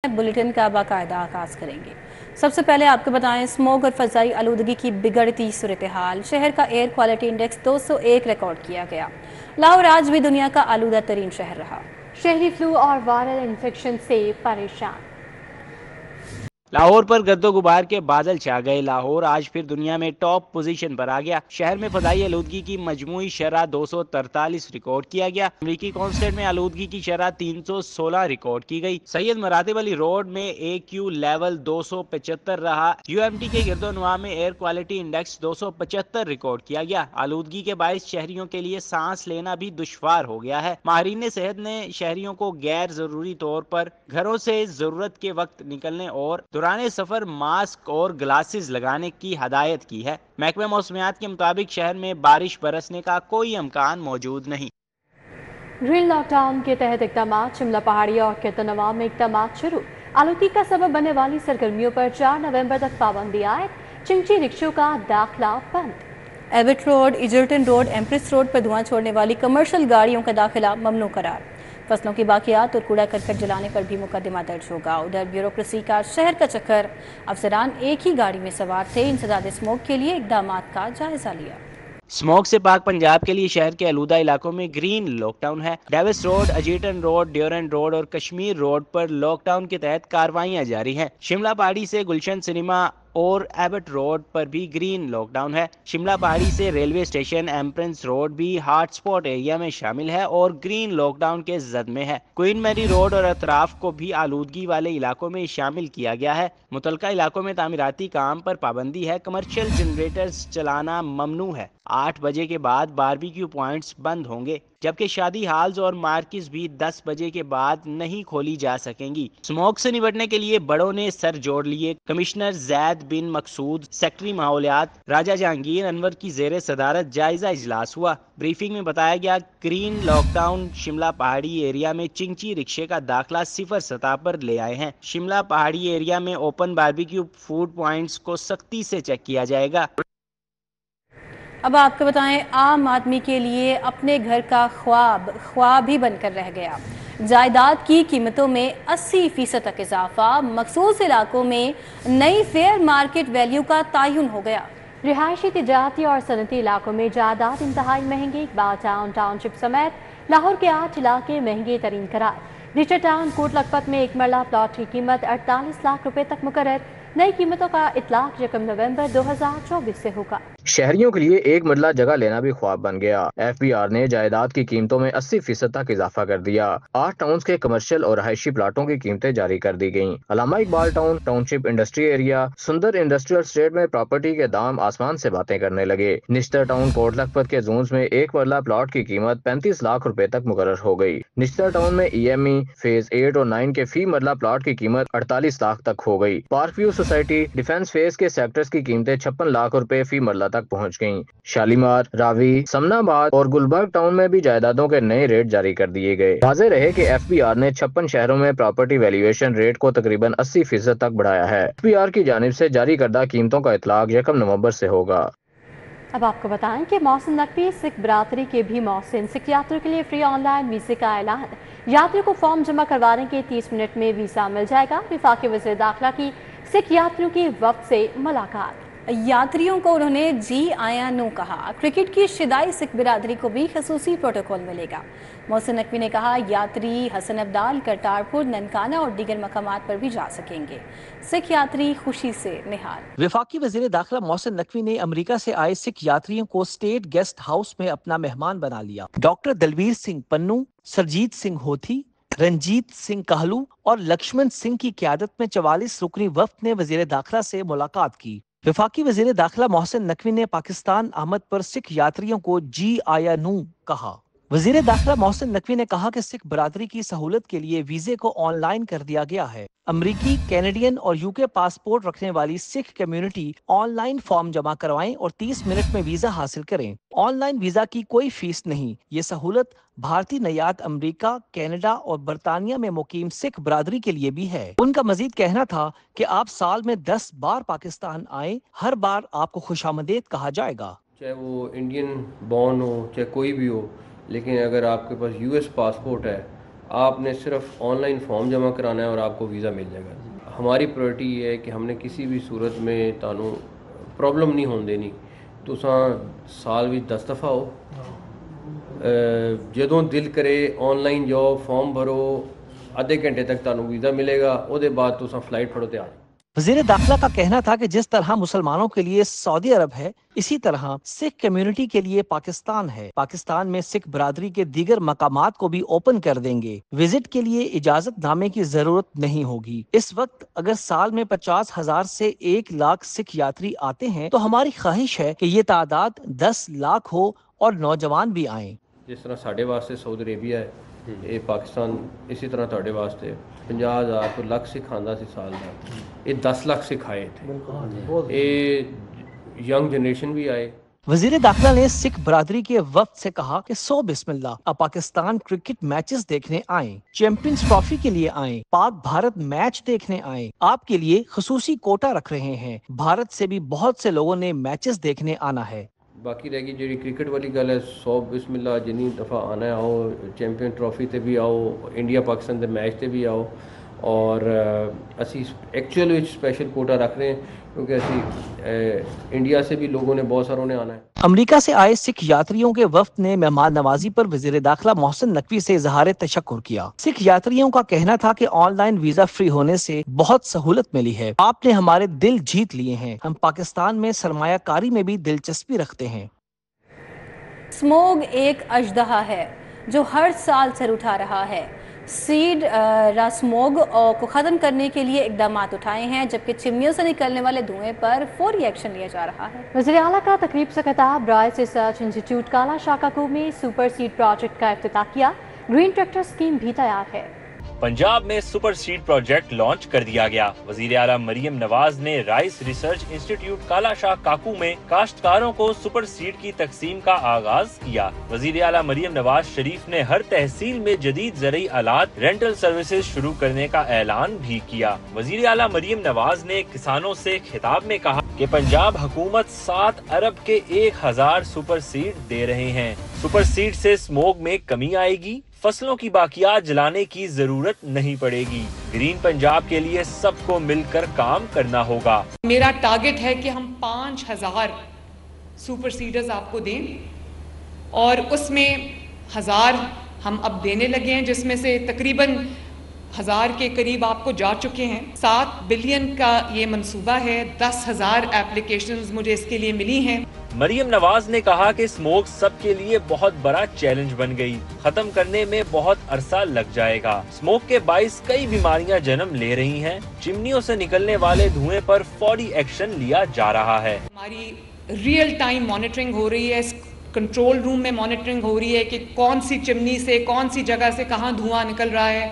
Bulletin का बाकायदा आगाज करेंगे। सबसे पहले आपको बताएं, स्मोग और फजाई आलूदगी की बिगड़ती सूरत हाल। शहर का एयर क्वालिटी इंडेक्स 201 रिकॉर्ड किया गया। लाहौर आज भी दुनिया का आलूदा तरीन शहर रहा। शहरी फ्लू और वायरल इन्फेक्शन से परेशान। लाहौर पर गर्दो गुबार के बादल छा गए। लाहौर आज फिर दुनिया में टॉप पोजीशन पर आ गया। शहर में फजाई आलूदगी की मजमूई शरह 243 रिकॉर्ड किया गया। अमरीकी कॉन्स्टेंट में आलूदगी की शरह 316 रिकॉर्ड की गई। सैयद मरातिब अली रोड में AQ लेवल 275 रहा। UMT के गिरदोनवा में एयर क्वालिटी इंडेक्स 275 रिकॉर्ड किया गया। आलूदगी के बायस शहरियों के लिए सांस लेना भी दुश्वार हो गया है। माहिरीन सेहत ने शहरियों को गैर जरूरी तौर पर घरों से जरूरत के वक्त निकलने और दौरान सफर मास्क और ग्लासेस लगाने की हदायत की है। महकमे मौसमियात के मुताबिक शहर में बारिश बरसने का कोई इम्कान मौजूद नहीं। ग्रीन लॉकडाउन के तहत इकदाम शिमला पहाड़ी और गिरदोनवा में इकदाम शुरू। आलूदगी का सबब बनने वाली सरगर्मियों पर 4 नवंबर तक पाबंदी आयद। चिंची रिक्शों का दाखिला बंद। एविट रोड, इजर्टन रोड, एम्प्रेस रोड पर धुआं छोड़ने वाली कमर्शियल गाड़ियों का दाखिला ममनू करार। फसलों की बाकियात और कूड़ा करकट जलाने पर भी मुकदमा दर्ज होगा। उधर ब्यूरोक्रेसी का शहर का चक्कर। अफसरान एक ही गाड़ी में सवार थे। इंसदाद स्मोक के लिए इकदाम का जायजा लिया। स्मोक से पाक पंजाब के लिए शहर के आलूदा इलाकों में ग्रीन लॉकडाउन है। Davis road, Egerton road, Durand road और कश्मीर रोड पर लॉकडाउन के तहत कार्रवाइयां जारी हैं। शिमला पहाड़ी से गुलशन सिनेमा और एबट रोड पर भी ग्रीन लॉकडाउन है। शिमला पहाड़ी से रेलवे स्टेशन एम्प्रेंस रोड भी हॉटस्पॉट एरिया में शामिल है और ग्रीन लॉकडाउन के जद में है। क्वीन मैरी रोड और अतराफ को भी आलूदगी वाले इलाकों में शामिल किया गया है। मुतलका इलाकों में तामीराती काम पर पाबंदी है। कमर्शियल जनरेटर्स चलाना ममनू है। 8 बजे के बाद बारबेक्यू पॉइंट्स बंद होंगे, जबकि शादी हॉल्स और मार्केट्स भी 10 बजे के बाद नहीं खोली जा सकेंगी। स्मोक से निपटने के लिए बड़ों ने सर जोड़ लिए। कमिश्नर जैद बिन मकसूद, सेक्रेटरी माहौलियात राजा जहांगीर अनवर की जेर सदारत जायजा इजलास हुआ। ब्रीफिंग में बताया गया, ग्रीन लॉकडाउन शिमला पहाड़ी एरिया में चिंची रिक्शे का दाखिला 0 सतह पर ले आए हैं। शिमला पहाड़ी एरिया में ओपन बारबेक्यू फूड पॉइंट्स को सख्ती से चेक किया जाएगा। अब आपको बताएं, आम आदमी के लिए अपने घर का ख्वाब ही बनकर रह गया। जायदाद की कीमतों में 80% तक इजाफा। मखसूस इलाकों में नई फेयर मार्केट वैल्यू का तयन हो गया। रिहायशी, तिजारती और सनती इलाकों में जायदाद इंतहाई महंगी। इकबाल टाउन, टाउनशिप समेत लाहौर के 8 इलाके महंगे तरीन करार। रिचर्ड टाउन, कोट लखपत में एक मरला प्लॉट की कीमत 48 लाख रुपए तक मुकर्रर। नई कीमतों का इतलाक 1 नवंबर 2024 से होगा। शहरियों के लिए एक मरला जगह लेना भी ख्वाब बन गया। FBR ने जायदाद की कीमतों में 80% तक इजाफा कर दिया। 8 टाउन्स के कमर्शियल और रहायशी प्लाटों की कीमतें जारी कर दी गयी। Allama Iqbal town, township industry area, Sundar industrial estate में प्रॉपर्टी के दाम आसमान से बातें करने लगे। निश्तर टाउन, कोट लखपत के जोन्स में एक मरला प्लॉट की कीमत 35 लाख रुपए तक मुकर्रर हो गई। निश्तर टाउन में EME फेज 8 और 9 के फी मरला प्लॉट की कीमत 48 लाख तक हो गई। Park view society, defence phase के सेक्टर्स की कीमतें 56 लाख रुपए फी मरला तक पहुँच गयी। शालीमार, रावी, समनाबाद और गुलबर्ग टाउन में भी जायदादों के नए रेट जारी कर दिए गए। वाज़ेह रहे कि FBR ने 56 शहरों में प्रॉपर्टी वैल्यूएशन रेट को तकरीबन 80% तक बढ़ाया है। FBR की जानिब से जारी करदा कीमतों का इतलाक 1 नवंबर से होगा। अब आपको बताएं कि मोहसिन नकवी सिख बरादरी के भी मोहसिन। सिख यात्रियों के लिए फ्री ऑनलाइन वीजे का ऐलान। यात्री को फॉर्म जमा करवाने के 30 मिनट में वीजा मिल जाएगा। वफाकी वज़ीर दाखिला की सिख यात्रियों की वफ्द से मुलाकात। यात्रियों को उन्होंने जी आया नो कहा। क्रिकेट की शिदाई सिख बिरादरी को भी खसूसी प्रोटोकॉल मिलेगा। मोहसिन नकवी ने कहा, यात्री हसन अब्दाल, करतारपुर, ननकाना और दीगर मकामात पर भी जा सकेंगे। सिख यात्री खुशी से निहाल। वफाकी वज़ीर दाखिला मोहसिन नकवी ने अमेरिका से आए सिख यात्रियों को स्टेट गेस्ट हाउस में अपना मेहमान बना लिया। डॉक्टर दलवीर सिंह पन्नू, सरजीत सिंह होथी, रंजीत सिंह कहलू और लक्ष्मण सिंह की क़यादत में 44 रुकनी वफ्द ने वज़ीर दाखिला से मुलाकात की। वफाकी वज़ीर दाखिला मोहसिन नकवी ने पाकिस्तान आमद पर सिख यात्रियों को जी आया नू कहा। वज़ीर दाखिला मोहसिन नकवी ने कहा कि सिख बरादरी की सहूलत के लिए वीजे को ऑनलाइन कर दिया गया है। अमरीकी, कैनेडियन और UK पासपोर्ट रखने वाली सिख कम्युनिटी ऑनलाइन फॉर्म जमा करवाएं और 30 मिनट में वीजा हासिल करें। ऑनलाइन वीजा की कोई फीस नहीं। ये सहूलत भारतीय नयात अमेरिका, कनाडा और बरतानिया में मुकीम सिख बरादरी के लिए भी है। उनका मजीद कहना था कि आप साल में 10 बार पाकिस्तान आए, हर बार आपको खुशामदीद कहा जाएगा। चाहे वो इंडियन बॉर्न हो, चाहे कोई भी हो, लेकिन अगर आपके पास US पासपोर्ट है, آپ نے صرف آن لائن فارم جمع کرانا ہے اور آپ کو ویزا مل جائے گا. ہماری پرائرٹی یہ ہے کہ ہم نے کسی بھی صورت میں تانوں پرابلم نہیں ہون دینی. تساں سال بھی 10 دفعہ ہو جدوں دل کرے آن لائن جاؤ فارم بھرو آدھے گھنٹے تک تانوں ویزا ملے گا. وہ دے بعد تساں فلائٹ پھڑو تے آ جاؤ. وزیر داخلہ کا کہنا تھا کہ جس طرح مسلمانوں کے لیے سعودی عرب ہے اسی طرح سکھ کمیونٹی کے لیے پاکستان ہے. پاکستان میں سکھ برادری کے دیگر مقامات کو بھی اوپن کر دیں گے. وزٹ کے لیے اجازت نامے کی ضرورت نہیں ہوگی. اس وقت اگر سال میں 50,000 سے 1 لاکھ سکھ یاتری آتے ہیں تو ہماری خواہش ہے کہ یہ تعداد 10 لاکھ ہو اور نوجوان بھی آئیں. جس طرح ساڈے واسطے سعودی عربیہ ہے یہ پاکستان اسی طرح تہاڈے واسطے 50,000 تو لکھ سکھ آندا سی سال دا. یہ 10 لاکھ سکھ آئے تھے. یہ ینگ جنریشن بھی آئے. وزیر داخلہ نے سکھ برادری کے وفد سے کہا کہ سو بسم اللہ اب پاکستان کرکٹ میچز دیکھنے آئیں, چیمپئنز ٹرافی کے لیے آئیں, پاک بھارت میچ دیکھنے آئیں. آپ کے لیے خصوصی کوٹا رکھ رہے ہیں. بھارت سے بھی بہت سے لوگوں نے میچز دیکھنے آنا ہے. باقی رہ گئی جی کرکٹ والی گل ہے. 100 بسم اللہ جنی دفعہ آنا ہے آؤ. چیمپئن ٹرافی تے بھی آؤ, انڈیا پاکستان دے میچ تے بھی آؤ. اور اسی ایکچوئل وچ اسپیشل کوٹا رکھ رہے ہیں کیونکہ اسی انڈیا سے بھی لوگوں نے بہت ساروں نے آنا ہے. امریکہ سے آئے سکھ یاتریوں کے وفد نے مہمان نوازی پر وزیر داخلہ محسن نقوی سے اظہار تشکر کیا. سکھ یاتریوں کا کہنا تھا کہ آن لائن ویزا فری ہونے سے بہت سہولت ملی ہے. آپ نے ہمارے دل جیت لیے ہیں. ہم پاکستان میں سرمایہ کاری میں بھی دلچسپی رکھتے ہیں. سموگ ایک اژدہا ہے جو ہر سال سر اٹھا رہا ہے. سیڈ راسموگ کو ختم کرنے کے لیے اقدامات اٹھائے ہیں جبکہ چمنیوں سے نکلنے والے دھوئیں پر فوری ایکشن لیا جا رہا ہے. وزیر اعلیٰ کا تقریب سے خطاب. رائس ریسرچ انسٹیٹیوٹ کالا شاکاکو میں سپر سیڈ پروجیکٹ کا افتتاح کیا. گرین ٹریکٹر اسکیم بھی تیار ہے. پنجاب میں سپر سیڈ پروجیکٹ لانچ کر دیا گیا. وزیر اعلیٰ مریم نواز نے رائس ریسرچ انسٹیٹیوٹ کالا شاہ کاکو میں کاشتکاروں کو سپر سیڈ کی تقسیم کا آغاز کیا. وزیر اعلیٰ مریم نواز شریف نے ہر تحصیل میں جدید زرعی آلات رینٹل سروسز شروع کرنے کا اعلان بھی کیا. وزیر اعلیٰ مریم نواز نے کسانوں سے خطاب میں کہا کہ پنجاب حکومت 7 ارب کے 1,000 سپر سیڈ دے رہے ہیں. سپر سیڈ سے اسموگ میں کمی آئے گی. فصلوں کی باقیات جلانے کی ضرورت نہیں پڑے گی. گرین پنجاب کے لیے سب کو مل کر کام کرنا ہوگا. میرا ٹارگٹ ہے کہ ہم 5,000 سپر سیڈرز آپ کو دیں اور اس میں 1,000 ہم اب دینے لگے ہیں جس میں سے تقریباً 1,000 کے قریب آپ کو جا چکے ہیں. 7 بلین کا یہ منصوبہ ہے. 10,000 ایپلیکیشنز مجھے اس کے لیے ملی ہیں. مریم نواز نے کہا کہ اسموگ سب کے لیے بہت بڑا چیلنج بن گئی. ختم کرنے میں بہت عرصہ لگ جائے گا. اسموگ کے باعث کئی بیماریاں جنم لے رہی ہیں. چمنیوں سے نکلنے والے دھوئیں پر فوری ایکشن لیا جا رہا ہے. ہماری ریئل ٹائم مانیٹرنگ ہو رہی ہے. کنٹرول روم میں مانیٹرنگ ہو رہی ہے کہ کون سی چمنی سے کون سی جگہ سے کہاں دھواں نکل رہا ہے.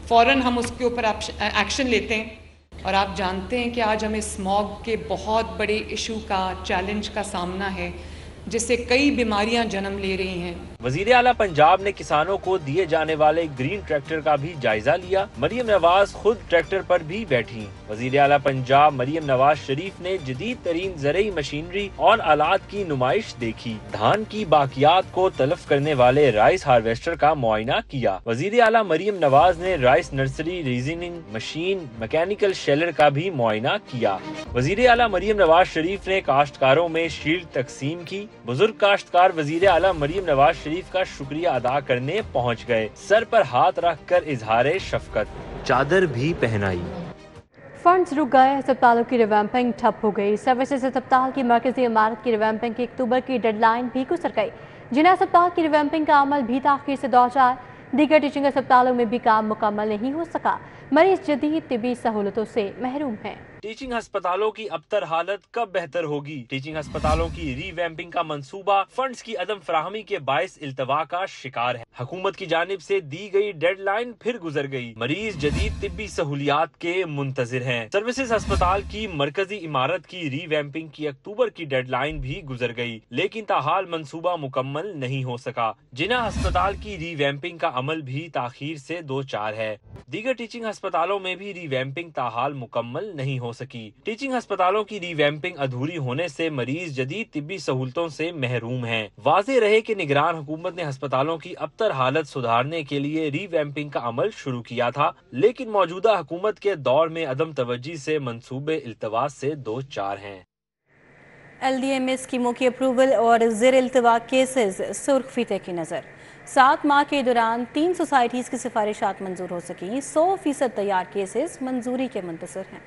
فوراً ہم اس کے اوپر ایکشن لیتے ہیں. اور آپ جانتے ہیں کہ آج ہمیں اسموگ کے بہت بڑے ایشو کا چیلنج کا سامنا ہے جس سے کئی بیماریاں جنم لے رہی ہیں. وزیر اعلیٰ پنجاب نے کسانوں کو دیے جانے والے گرین ٹریکٹر کا بھی جائزہ لیا. مریم نواز خود ٹریکٹر پر بھی بیٹھی. وزیر اعلیٰ پنجاب مریم نواز شریف نے جدید ترین زرعی مشینری اور آلات کی نمائش دیکھی. دھان کی باقیات کو تلف کرنے والے رائس ہارویسٹر کا معائنہ کیا. وزیر اعلیٰ مریم نواز نے rice nursery raising machine mechanical sheller کا بھی معائنہ کیا. وزیر اعلیٰ مریم نواز شریف نے کاشتکاروں میں شیلڈ تقسیم کی. بزرگ کاشتکار وزیر اعلیٰ مریم نواز شریف کا شکریہ ادا کرنے پہنچ گئے. سر پر ہاتھ رکھ کر اظہار شفقت. چادر بھی پہنائی. فنڈز رک گئے. ہسپتالوں کی ریویمپنگ ٹھپ ہو گئی. سروسز ہسپتال کی مرکزی عمارت کی ریویمپنگ کی اکتوبر کی ڈیڈ لائن بھی گزر گئی. جنہیں ہسپتال کی ریویمپنگ کا عمل بھی تاخیر سے دو چار. دیگر ٹیچنگ ہسپتالوں میں بھی کام مکمل نہیں ہو سکا. مریض جدید طبی سہولتوں سے محروم ہیں. ٹیچنگ ہسپتالوں کی ابتر حالت کب بہتر ہوگی؟ ٹیچنگ ہسپتالوں کی ری ویمپنگ کا منصوبہ فنڈز کی عدم فراہمی کے باعث التوا کا شکار ہے. حکومت کی جانب سے دی گئی ڈیڈ لائن پھر گزر گئی. مریض جدید طبی سہولیات کے منتظر ہیں. سروسز ہسپتال کی مرکزی عمارت کی ری ویمپنگ کی اکتوبر کی ڈیڈ لائن بھی گزر گئی لیکن تاحال منصوبہ مکمل نہیں ہو سکا. جناح ہسپتال کی ری ویمپنگ کا عمل بھی تاخیر سے دو چار ہے. دیگر ٹیچنگ ہسپتالوں میں بھی ری ویمپنگ تاحال مکمل نہیں ہو सकी। टीचिंग अस्पतालों की रीवैम्पिंग अधूरी होने से मरीज जदीद तिब्बी सहूलतों से महरूम हैं। वाज़ेह रहे कि निगरान हुकूमत ने अस्पतालों की अबतर हालत सुधारने के लिए रीवैम्पिंग का अमल शुरू किया था, लेकिन मौजूदा हुकूमत के दौर में अदम तवज्जी से मंसूबे इल्तवास से दो चार हैं। LDMA स्कीमों की अप्रूवल और ज़ेर इल्तवा केसेस सुर्ख फीते की नज़र। 7 माह के दौरान 3 सोसाइटीज़ की सिफारिशात मंजूर हो सकी। 100% तैयार केसेस मंजूरी के मुंतज़र हैं।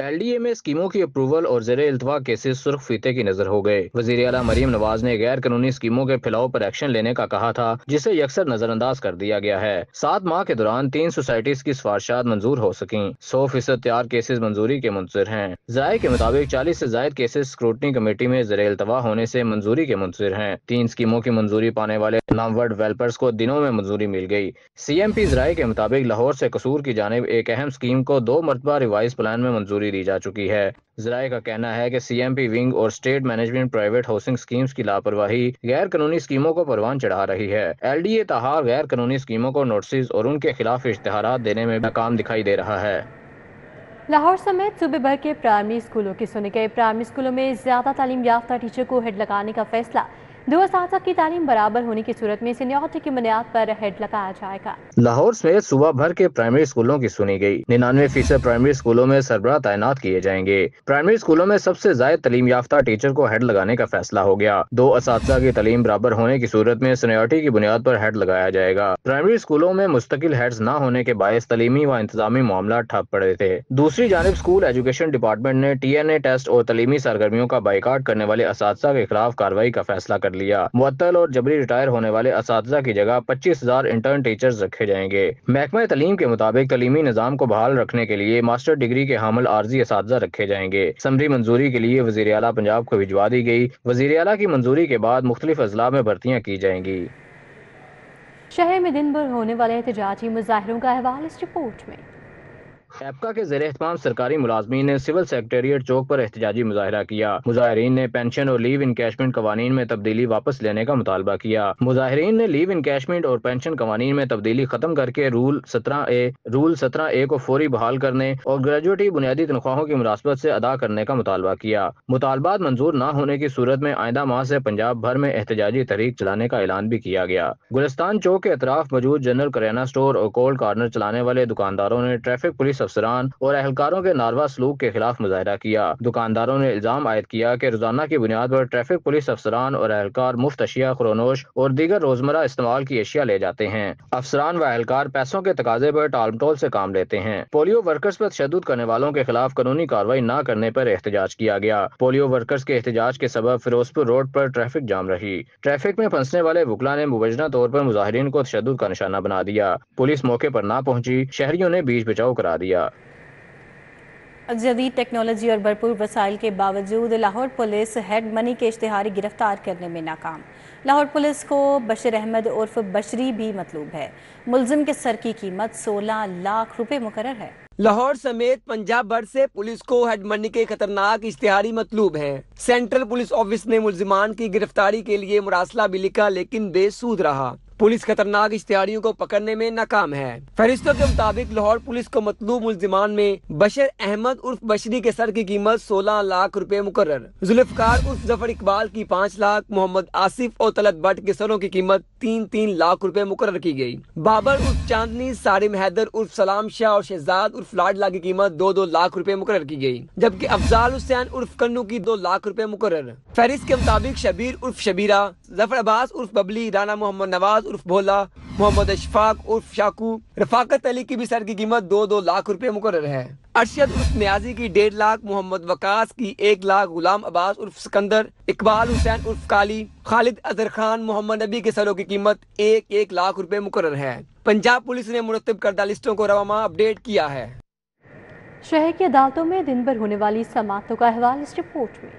LDMA स्कीमों की अप्रूवल और ज़ेर इल्तवा केसेस सुर्ख फीते की नजर हो गए। वज़ीर आला मरीम नवाज ने गैर कानूनी स्कीमों के फैलाव पर एक्शन लेने का कहा था, जिसे यकसर नजरअंदाज कर दिया गया है। 7 माह के दौरान 3 सोसाइटीज की सिफारिशात मंजूर हो सकी। 100% तैयार केसेस मंजूरी के मुंतज़िर हैं। ज़राए के मुताबिक 40 से ज़ायद केसेस स्क्रूटनी कमेटी में ज़ेर इल्तवा होने से मंजूरी के मुंतज़िर हैं। 3 स्कीमों की मंजूरी पाने वाले नामवर डेवलपर्स को दिनों में मंजूरी मिल गई। CMP ज़राए के मुताबिक लाहौर से कसूर की जानिब एक अहम स्कीम को 2 मरतबा रिवाइज प्लान में मंजूरी दी जा चुकी है। ज़राए का कहना है कि CMP विंग और state management private housing schemes की लापरवाही गैर कानूनी स्कीमों को परवान चढ़ा रही है। LDA ताहार गैर कानूनी स्कीमों को नोटिस और उनके खिलाफ इश्तिहारात देने में नाकाम दिखाई दे रहा है। लाहौर समेत सूबे भर के प्राइमरी स्कूलों की सुनी गई। प्राइमरी स्कूलों में ज्यादा तालीम याफ्ता टीचर को हेड लगाने का फैसला। 2 असातिज़ा की तालीम बराबर होने की सूरत में सीनियरिटी की बुनियाद पर हेड लगाया जाएगा। लाहौर समेत सूबा भर के प्राइमरी स्कूलों की सुनी गई। 99% प्राइमरी स्कूलों में सरबराह तैनात किए जाएंगे। प्राइमरी स्कूलों में सबसे ज्यादा तालीम याफ्ता टीचर को हेड लगाने का फैसला हो गया। 2 असातिज़ा की तालीम बराबर होने की सूरत में सीनियरिटी की बुनियाद पर हेड लगाया जाएगा। प्राइमरी स्कूलों में मुस्तकिल हेड्स न होने के बायस तालीमी व इंतजामी मामला ठप पड़े थे। दूसरी जानिब स्कूल एजुकेशन डिपार्टमेंट ने TNA टेस्ट और तालीमी सरगर्मियों का बाइकाट करने वाले असातिज़ा के खिलाफ कार्रवाई का फैसला कर लिया। मुअत्तल और जबरी रिटायर होने वाले असातिज़ा की जगह 25,000 इंटर्न टीचर्स रखे जाएंगे। महकमा तालीम के मुताबिक तालीमी निज़ाम को बहाल रखने के लिए मास्टर डिग्री के हामिल आर्जी असातिज़ा रखे जाएंगे। समरी मंजूरी के लिए वज़ीर आला पंजाब को भिजवा दी गई। वज़ीर आला की मंजूरी के बाद मुख्तलिफ अजला में भर्तियाँ की जाएंगी। शहर में दिन भर होने वाले एहतजाजी मुजाहिरों का अहवाल इस रिपोर्ट में। एपका के ज़ेर एहतमाम सरकारी मुलाजमीन ने सिविल सेक्रेटेरिएट चौक पर एहतजाजी मुजाहिरा किया। मुजाहिरीन ने पेंशन और लीव इनकैशमेंट कवानीन में तब्दीली वापस लेने का मुतालबा किया। मुजाहिरीन ने लीव इनकैशमेंट और पेंशन कवानीन में तब्दीली खत्म करके रूल 17A को फौरी बहाल करने और ग्रेजुएटी बुनियादी तनख्वाहों की मुनासबत से अदा करने का मुतालबा किया। मुतालबात मंजूर न होने की सूरत में आइंदा माह से पंजाब भर में एहतजाजी तहरीक चलाने का ऐलान भी किया गया। गुलिस्तान चौक के अतराफ मौजूद जनरल करियाना स्टोर और कोल्ड कार्नर चलाने वाले दुकानदारों ने ट्रैफिक पुलिस अफसरान और एहलकारों के नारवा सलूक के खिलाफ मुजाहिरा किया। दुकानदारों ने इल्जाम आयद किया कि रोजाना की बुनियाद पर ट्रैफिक पुलिस अफसरान और एहलकार मुफ्त अशिया, खुरोनोश और दीगर रोजमर्रा इस्तेमाल की अशिया ले जाते हैं। अफसरान व एहलकार पैसों के तकाजे पर टालमटोल से काम लेते हैं। पोलियो वर्कर्स पर तशद्दुद करने वालों के खिलाफ कानूनी कार्रवाई न करने पर एहतजाज किया गया। पोलियो वर्कर्स के एहतजाज के सबब फिरोजपुर रोड पर ट्रैफिक जाम रही। ट्रैफिक में फंसने वाले वुकला ने मुबैना तौर पर मुजाहिरीन को तशद्दुद का निशाना बना दिया। पुलिस मौके पर न पहुंची, शहरियों ने बीच बचाव करा दिया। जदीद टेक्नोलॉजी और भरपूर वसाइल के बावजूद लाहौर पुलिस हेड मनी के इश्तिहारी गिरफ्तार करने में नाकाम। लाहौर पुलिस को बशीर अहमद उर्फ बशरी भी मतलूब है। मुलजिम के सर की कीमत 16 लाख रुपए मुकर्रर है। लाहौर समेत पंजाब भर से पुलिस को हेड मनी के खतरनाक इश्तिहारी मतलूब हैं। सेंट्रल पुलिस ऑफिस ने मुलजिमान की गिरफ्तारी के लिए मुरासला भी लिखा, लेकिन बेसूद रहा। पुलिस खतरनाक इश्तिहारियों को पकड़ने में नाकाम है। फरिश्तों के मुताबिक लाहौर पुलिस को मतलूब मुलजिमान में बशीर अहमद उर्फ बशरी के सर की कीमत 16 लाख रुपए मुकर्रर, जुल्फकार उर्फ जफर इकबाल की 5 लाख, मोहम्मद आसिफ और तलत भट्ट के सरों की कीमत 3-3 लाख रुपए मुकर्रर की गई। बाबर उर्फ चांदनी, सारिम हैदर उर्फ सलाम शाह और शहजाद उर्फ लाडला की कीमत 2-2 लाख रुपए मुकर्रर की गई, जबकि अफजाल हुसैन उर्फ कन्नू की 2 लाख रुपए मुकर्रर। फहरिस्त के मुताबिक शबीर उर्फ शबीरा, जफर अब्बास उर्फ बबली, राना मोहम्मद नवाज उर्फ भोला, मोहम्मद अशफाक उर्फ शाकू, रफाकत अली की भी सर की कीमत 2-2 लाख रुपए मुकर्रर है। अरशद उर्फ नियाजी की 1.5 लाख, मोहम्मद वकास की 1 लाख, गुलाम अब्बास उर्फ सिकंदर, इकबाल हुसैन उर्फ काली, खालिद अजहर खान, मोहम्मद नबी के सरों की कीमत 1-1 लाख रुपए मुकर्रर है। पंजाब पुलिस ने मुरतब करदा लिस्टों को रवा माह अपडेट किया है। शहर की अदालतों में दिन भर होने वाली समाअतों का अहवाल इस रिपोर्ट में।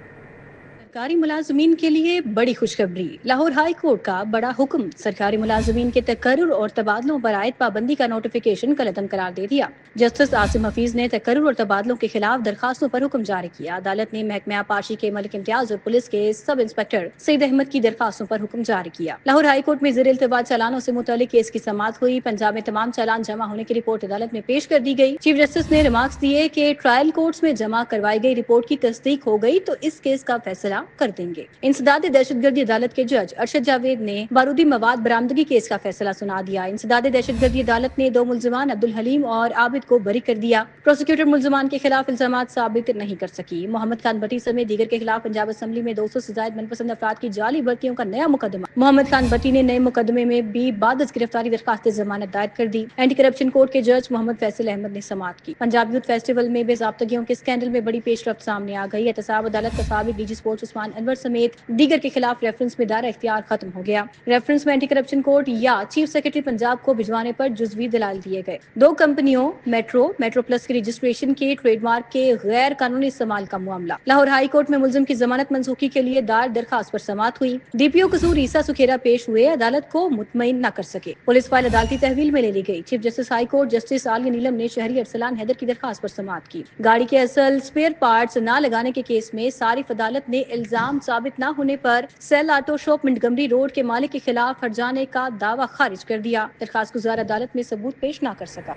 सरकारी मुलाजमीन के लिए बड़ी खुशखबरी। लाहौर हाई कोर्ट का बड़ा हुक्म। सरकारी मुलाजमीन के तकर्रुर और तबादलों पर आयद पाबंदी का नोटिफिकेशन कलअदम करार दे दिया। जस्टिस आसिम हफीज ने तकर्रुर और तबादलों के खिलाफ दरखास्तों पर हुक्म जारी किया। अदालत ने महकमा आबपाशी के मलिक इम्तियाज और पुलिस के सब इंस्पेक्टर सईद अहमद की दरखास्तों पर हुक्म जारी किया। लाहौर हाई कोर्ट में ज़ेर इल्तवा चालानों से मुतालिक केस की समाअत हुई। पंजाब में तमाम चालान जमा होने की रिपोर्ट अदालत में पेश कर दी गई। चीफ जस्टिस ने रिमार्क्स दिए कि ट्रायल कोर्ट्स में जमा करवाई गई रिपोर्ट की तस्दीक हो गई तो इस केस का फैसला कर देंगे। इंसदाद दहशतगर्दी अदालत के जज अरशद जावेद ने बारूदी मवाद बरामदगी केस का फैसला सुना दिया। इंसदाद दहशतगर्दी अदालत ने 2 मुल्जिमान अब्दुल हलीम और आबिद को बरी कर दिया। प्रोसिक्यूटर मुल्जिमान के खिलाफ इल्जामात साबित नहीं कर सकी। मोहम्मद खान भट्टी समेत दीगर के खिलाफ पंजाब असम्बली में 200 से ज्यादा मनपसंद अफराद की जाली भर्तियों का नया मुकदमा। मोहम्मद खान भट्टी ने नए मुकदमे में भी बाद गिरफ्तारी दरखास्त जमानत दायर कर दी। एंटी करप्शन कोर्ट के जज मोहम्मद फैसल अहमद ने समाअत की। पंजाब यूथ फेस्टिवल में बेज़ाब्तगियों के स्कैंडल में बड़ी पेशरफ्त सामने आ गई। एहतसाब अदालत का साबिक डीजी स्पोर्ट्स उस्मान अनवर समेत दीगर के खिलाफ रेफरेंस में दायरा इख्तियार खत्म हो गया। रेफरेंस में एंटी करप्शन कोर्ट या चीफ सेक्रेटरी पंजाब को भिजवाने पर जुज़वी दलाल दिए गए। 2 कंपनियों मेट्रो प्लस के रजिस्ट्रेशन के ट्रेडमार्क के गैर कानूनी इस्तेमाल का मामला। लाहौर हाई कोर्ट में मुलजिम की जमानत मंसूखी के लिए दायर दरखास्त पर समाअत हुई। डीपीओ कसूर ईसा सुखेरा पेश हुए, अदालत को मुतमईन न कर सके। पुलिस फाइल अदालती तहवील में ले ली गई। Chief justice high court justice Aalia Neelum ने शहरी अरसलान हैदर की दरखास्त पर समाअत की। गाड़ी के असल स्पेयर पार्ट्स न लगाने के केस में सारिफ अदालत ने इल्जाम साबित न होने पर सेल ऑटो शॉप मिंटगमरी रोड के मालिक के खिलाफ हर्जाने का दावा खारिज कर दिया। दरखास्त गुजार अदालत में सबूत पेश न कर सका।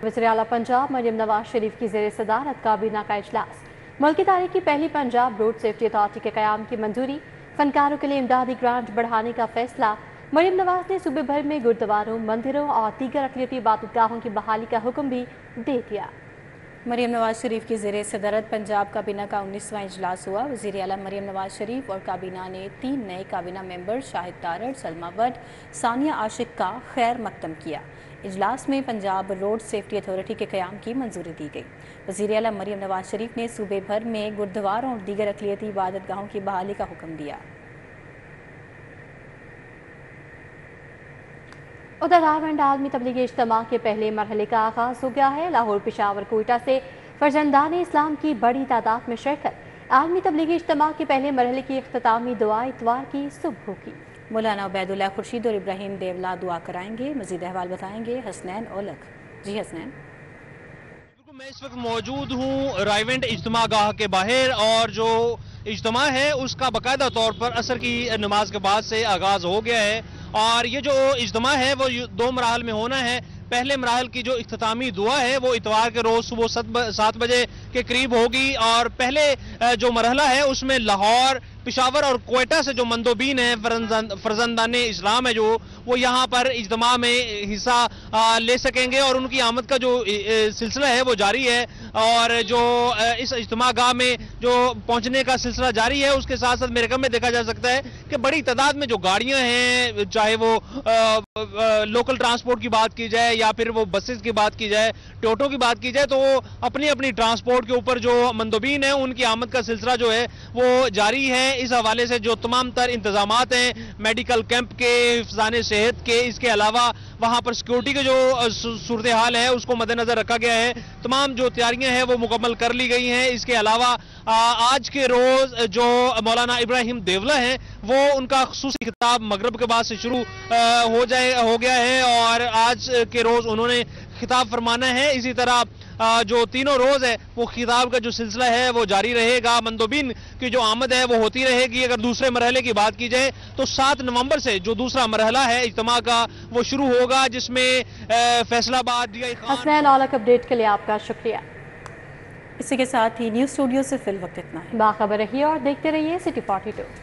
वज़ीर आला पंजाब मरियम नवाज शरीफ की ज़ेर सदारत काबीना का इजलास। मुल्क की तारीख की पहली पंजाब रोड सेफ्टी अथॉरिटी के क़याम की मंजूरी। फनकारों के लिए इमदादी ग्रांट बढ़ाने का फैसला। मरियम नवाज ने सूबे भर में गुरुद्वारों, मंदिरों और दीगर अक़लियती इबादतगाहों की बहाली का हुक्म भी दे दिया। मरियम नवाज शरीफ की ज़ेर सदरत पंजाब काबीना का 19वां इजलास हुआ। वज़ीर आला मरियम नवाज शरीफ और काबीना ने 3 नए काबीना मेंबर शाहिद तारड़, सलमा बट, सानिया आशिक का खैर मकदम किया। इजलास में पंजाब रोड सेफ्टी अथॉरिटी के क़याम की मंजूरी दी गई। वज़ीर आला मरियम नवाज शरीफ ने सूबे भर में गुरुद्वारों और दीगर अक़लियती इबादतगाहों की बहाली का हुक्म दिया। उधर रावलपिंडी आलमी तबलीगी इज्तिमा के पहले मरहले का आगाज हो गया है। लाहौर, पेशावर, कोयटा से फर्जंदान इस्लाम की बड़ी तादाद में शिरकत। आलमी तबलीगी इज्तिमा के पहले मरहले की इख्तितामी दुआ इतवार की सुबह होगी। मौलाना उबैदुल्लाह खुर्शीद और इब्राहिम देवला दुआ कराएंगे। मजीद अहवाल बताएंगे हसनैन ओलख। जी हसनैन। मैं इस वक्त मौजूद हूँ रावलपिंडी इज्तिमा गाह के बाहर और जो इज्तिमा है उसका बाकायदा तौर पर असर की नमाज के बाद से आगाज हो गया है और ये जो इज्तिमा है वो 2 मराहल में होना है। पहले मराहल की जो इख्तितामी दुआ है वो इतवार के रोज सुबह 7 बजे के करीब होगी और पहले जो मरहला है उसमें लाहौर, पेशावर और कोयटा से जो मंदोबीन है फर्जंदान इस्लाम है जो वो यहाँ पर इज्तिमा में हिस्सा ले सकेंगे और उनकी आमद का जो सिलसिला है वो जारी है और जो इस इज्तिमा गाह में जो पहुँचने का सिलसिला जारी है उसके साथ साथ मेरे ख्याल में देखा जा सकता है कि बड़ी तादाद में जो गाड़ियाँ हैं, चाहे वो लोकल ट्रांसपोर्ट की बात की जाए या फिर वो बसेस की बात की जाए, टोटो की बात की जाए, तो अपनी अपनी ट्रांसपोर्ट के ऊपर जो मंदोबीन है उनकी आमद का सिलसिला जो है वो जारी है। इस हवाले से जो तमाम तर इंतजामात हैं मेडिकल कैंप के, हिफ्ज़ाने सेहत के, इसके अलावा वहाँ पर सिक्योरिटी के जो सूरत हाल है उसको मद्देनजर रखा गया है। तमाम जो तैयारियां हैं वो मुकम्मल कर ली गई हैं। इसके अलावा आज के रोज जो मौलाना इब्राहिम देवला हैं वो उनका खुसूसी खिताब मगरिब के बाद से शुरू हो गया है और आज के रोज उन्होंने खिताब फरमाना है। इसी तरह जो तीनों रोज है वो खिताब का जो सिलसिला है वो जारी रहेगा। मंदोबीन की जो आमद है वो होती रहेगी। अगर दूसरे मरहले की बात की जाए तो 7 नवंबर से जो दूसरा मरहला है इज्तिमा का वो शुरू होगा जिसमें फैसलाबाद। हसनैन औलख अपडेट के लिए आपका शुक्रिया। इसी के साथ ही न्यूज़ स्टूडियो से फिल वक्त इतना है। बाखबर रहिए और देखते रहिए सिटी 42।